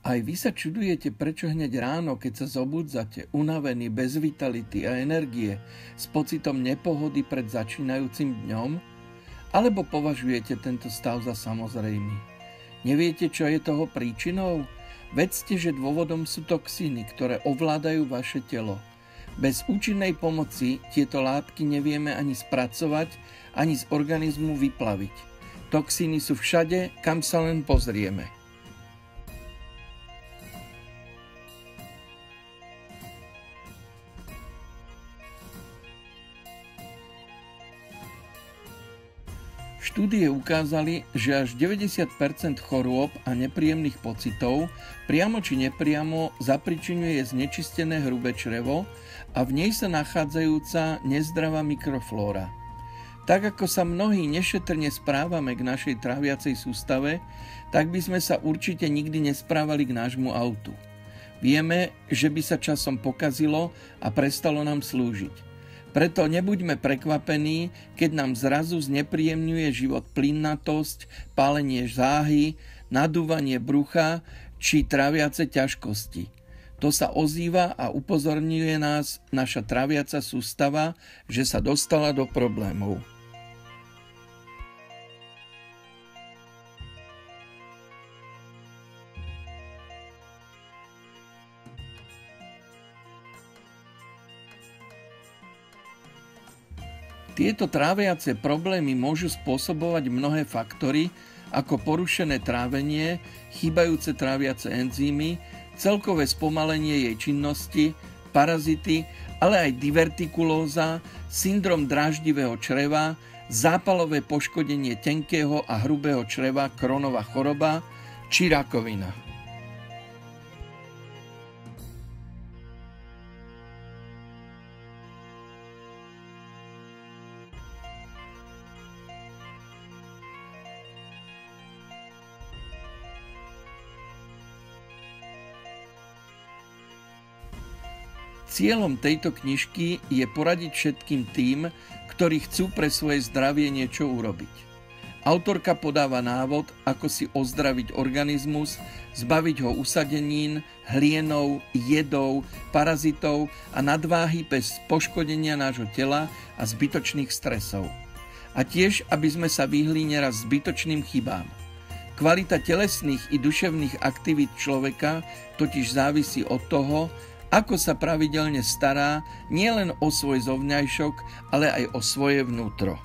Aj vy sa čudujete, prečo hneď ráno, keď sa zobudzate, unavený, bez vitality a energie, s pocitom nepohody pred začínajúcim dňom? Alebo považujete tento stav za samozrejmý? Neviete, čo je toho príčinou? Vedzte, že dôvodom sú toxíny, ktoré ovládajú vaše telo. Bez účinnej pomoci tieto látky nevieme ani spracovať, ani z organizmu vyplaviť. Toxíny sú všade, kam sa len pozrieme. Štúdie ukázali, že až 90% chorôb a nepríjemných pocitov priamo či nepriamo zapričinuje znečistené hrubé črevo a v nej sa nachádzajúca nezdravá mikroflóra. Tak ako sa mnohí nešetrne správame k našej tráviacej sústave, tak by sme sa určite nikdy nesprávali k nášmu autu. Vieme, že by sa časom pokazilo a prestalo nám slúžiť. Preto nebuďme prekvapení, keď nám zrazu znepríjemňuje život plynnatosť, pálenie záhy, nadúvanie brucha či tráviace ťažkosti. To sa ozýva a upozorňuje nás naša tráviaca sústava, že sa dostala do problémov. Tieto tráviace problémy môžu spôsobovať mnohé faktory, ako porušené trávenie, chýbajúce tráviace enzymy, celkové spomalenie jej činnosti, parazity, ale aj divertikulóza, syndrom dráždivého čreva, zápalové poškodenie tenkého a hrubého čreva, Crohnova choroba či rakovina. Cieľom tejto knižky je poradiť všetkým tým, ktorí chcú pre svoje zdravie niečo urobiť. Autorka podáva návod, ako si ozdraviť organizmus, zbaviť ho usadenín, hlienov, jedov, parazitov a nadváhy bez poškodenia nášho tela a zbytočných stresov. A tiež, aby sme sa vyhli neraz zbytočným chybám. Kvalita telesných i duševných aktivít človeka totiž závisí od toho, ako sa pravidelne stará nielen o svoj zovňajšok, ale aj o svoje vnútro.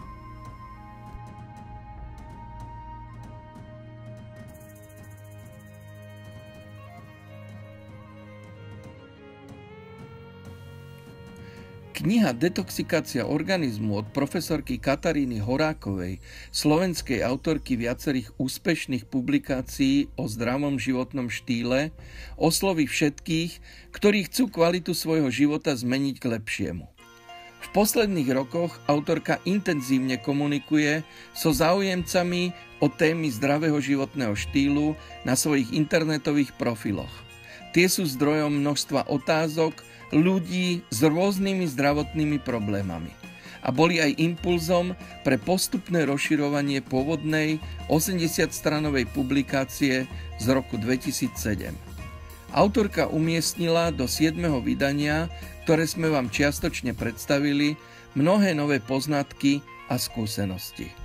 Kniha Detoxikácia organizmu od profesorky Kataríny Horákovej, slovenskej autorky viacerých úspešných publikácií o zdravom životnom štýle, osloví všetkých, ktorí chcú kvalitu svojho života zmeniť k lepšiemu. V posledných rokoch autorka intenzívne komunikuje so záujemcami o témy zdravého životného štýlu na svojich internetových profiloch. Tie sú zdrojom množstva otázok ľudí s rôznymi zdravotnými problémami a boli aj impulzom pre postupné rozširovanie pôvodnej 80-stranovej publikácie z roku 2007. Autorka umiestnila do 7. vydania, ktoré sme vám čiastočne predstavili, mnohé nové poznatky a skúsenosti.